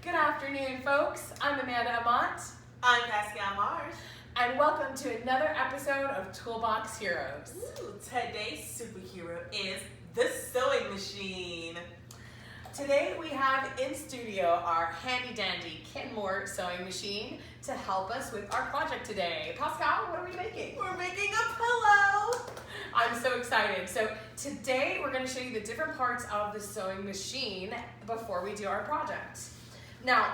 Good afternoon, folks. I'm Amanda Amont. I'm Pascal Mars. And welcome to another episode of Toolbox Heroes. Ooh, today's superhero is the sewing machine. Today we have in studio our handy dandy Kenmore sewing machine to help us with our project today. Pascal, what are we making? We're making a pillow. I'm so excited. So today we're going to show you the different parts of the sewing machine before we do our project. Now,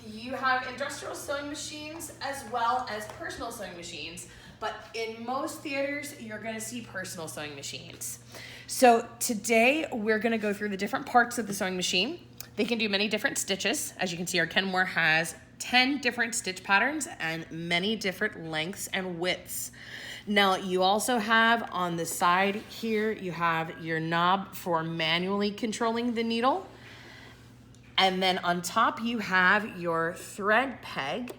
you have industrial sewing machines as well as personal sewing machines, but in most theaters, you're gonna see personal sewing machines. So today, we're gonna go through the different parts of the sewing machine. They can do many different stitches. As you can see, our Kenmore has 10 different stitch patterns and many different lengths and widths. Now, you also have on the side here, you have your knob for manually controlling the needle. And then on top, you have your thread peg.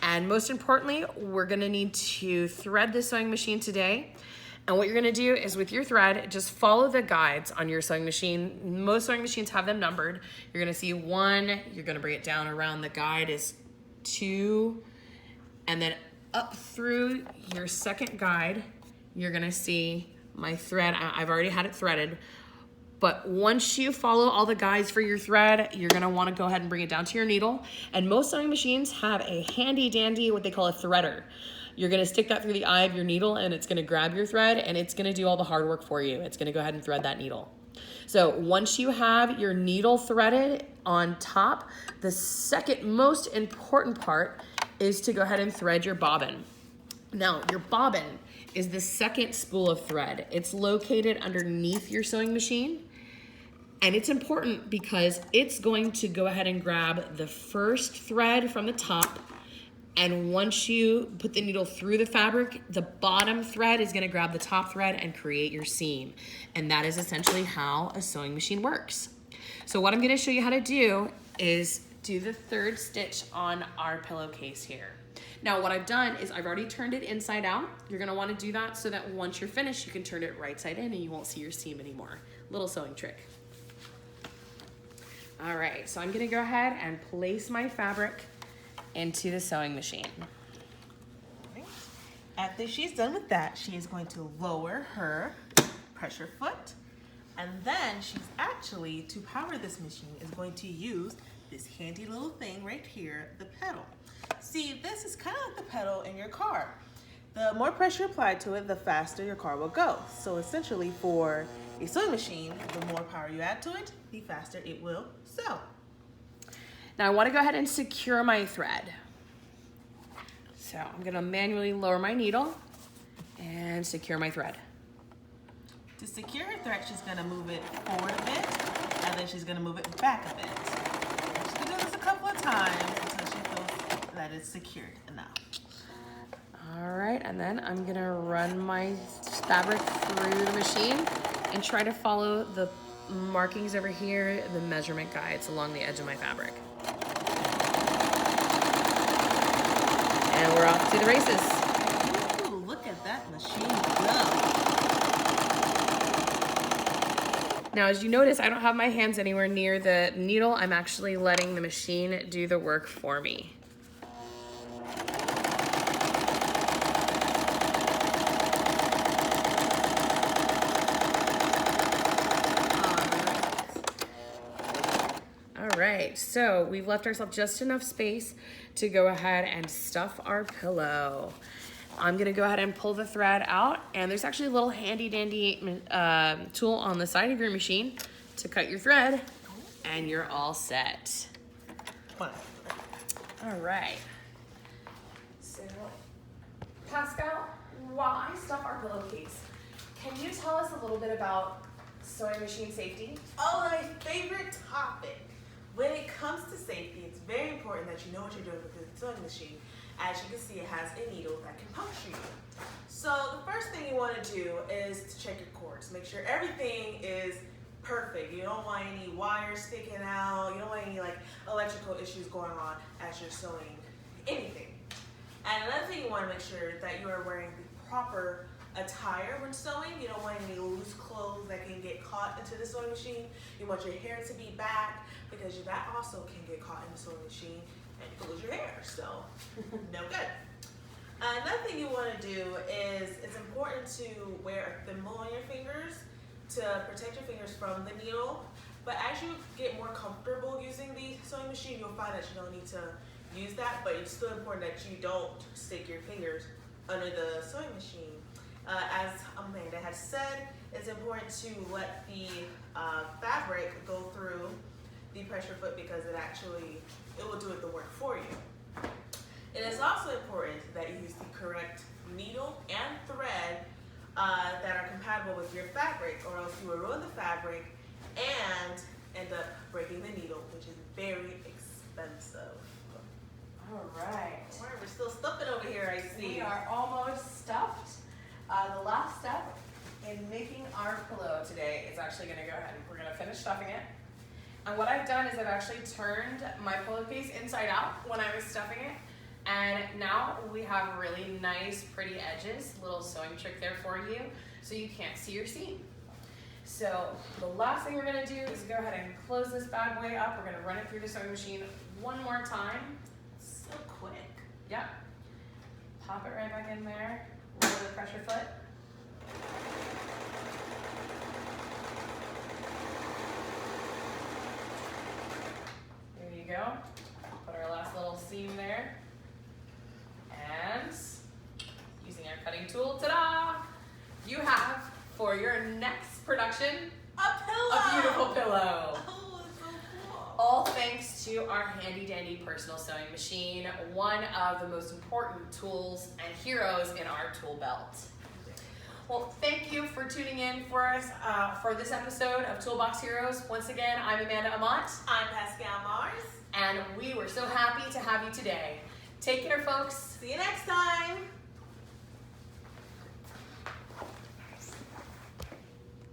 And most importantly, we're gonna need to thread the sewing machine today. And what you're gonna do is with your thread, just follow the guides on your sewing machine. Most sewing machines have them numbered. You're gonna see 1, you're gonna bring it down around the guide is 2, and then up through your second guide, you're gonna see my thread. I've already had it threaded. But once you follow all the guides for your thread, you're gonna wanna go ahead and bring it down to your needle. And most sewing machines have a handy dandy, what they call a threader. You're gonna stick that through the eye of your needle and it's gonna grab your thread and it's gonna do all the hard work for you. It's gonna go ahead and thread that needle. So once you have your needle threaded on top, the second most important part is to go ahead and thread your bobbin. Now, your bobbin is the second spool of thread. It's located underneath your sewing machine. And it's important because it's going to go ahead and grab the first thread from the top. And once you put the needle through the fabric, the bottom thread is gonna grab the top thread and create your seam. And that is essentially how a sewing machine works. So what I'm gonna show you how to do is do the third stitch on our pillowcase here. Now what I've done is I've already turned it inside out. You're gonna wanna do that so that once you're finished, you can turn it right side in and you won't see your seam anymore. Little sewing trick. All right, so I'm gonna go ahead and place my fabric into the sewing machine. Right. After she's done with that, she is going to lower her pressure foot. And then she's actually, to power this machine, is going to use this handy little thing right here, the pedal. See, this is kind of like the pedal in your car. The more pressure applied to it, the faster your car will go. So essentially for a sewing machine, the more power you add to it, the faster it will sew. Now I want to go ahead and secure my thread. So I'm going to manually lower my needle and secure my thread. To secure her thread, she's going to move it forward a bit, and then she's going to move it back a bit. She's going to do this a couple of times until she feels that it's secured enough. All right, and then I'm going to run my fabric through the machine and try to follow the markings over here, the measurement guides along the edge of my fabric. And we're off to the races. Ooh, look at that machine go. Now, as you notice, I don't have my hands anywhere near the needle. I'm actually letting the machine do the work for me. All right, so we've left ourselves just enough space to go ahead and stuff our pillow. I'm gonna go ahead and pull the thread out, and there's actually a little handy dandy tool on the side of your machine to cut your thread, and you're all set. Fine. All right. So, Pascal, while I stuff our pillowcase, can you tell us a little bit about sewing machine safety? Oh, my favorite topic. When it comes to safety, it's very important that you know what you're doing with the sewing machine. As you can see, it has a needle that can puncture you. So the first thing you want to do is to check your cords. Make sure everything is perfect. You don't want any wires sticking out. You don't want any electrical issues going on as you're sewing anything. And another thing you want to make sure that you are wearing the proper attire when sewing. You don't want any loose clothes that can get caught into the sewing machine. You want your hair to be back because that also can get caught in the sewing machine and you can lose your hair. So no good. Another thing you want to do is it's important to wear a thimble on your fingers to protect your fingers from the needle. But as you get more comfortable using the sewing machine, you'll find that you don't need to use that, but it's still important that you don't stick your fingers under the sewing machine. As Amanda has said, it's important to let the fabric go through the pressure foot because it will do the work for you. It is also important that you use the correct needle and thread that are compatible with your fabric, or else you will ruin the fabric and end up breaking the needle, which is very expensive. All right. All right, we're still stuffing over here, I see. We are almost stuffed. The last step in making our pillow today is actually going to go ahead and we're going to finish stuffing it. And what I've done is I've actually turned my pillowcase inside out when I was stuffing it. And now we have really nice, pretty edges. Little sewing trick there for you so you can't see your seam. So the last thing we're going to do is go ahead and close this bad boy up. We're going to run it through the sewing machine one more time. So quick. Yep. Pop it right back in there. Roll the pressure foot. There you go. Put our last little seam there. And using our cutting tool, ta-da! You have, for your next production, A pillow! a beautiful pillow. Oh, it's so cool. All thanks to our handy dandy personal sewing machine, one of the most important tools and heroes in our tool belt. Well, thank you for tuning in for us for this episode of Toolbox Heroes. Once again, I'm Amanda Amott. I'm Pascal Mars. And we were so happy to have you today. Take care, folks. See you next time.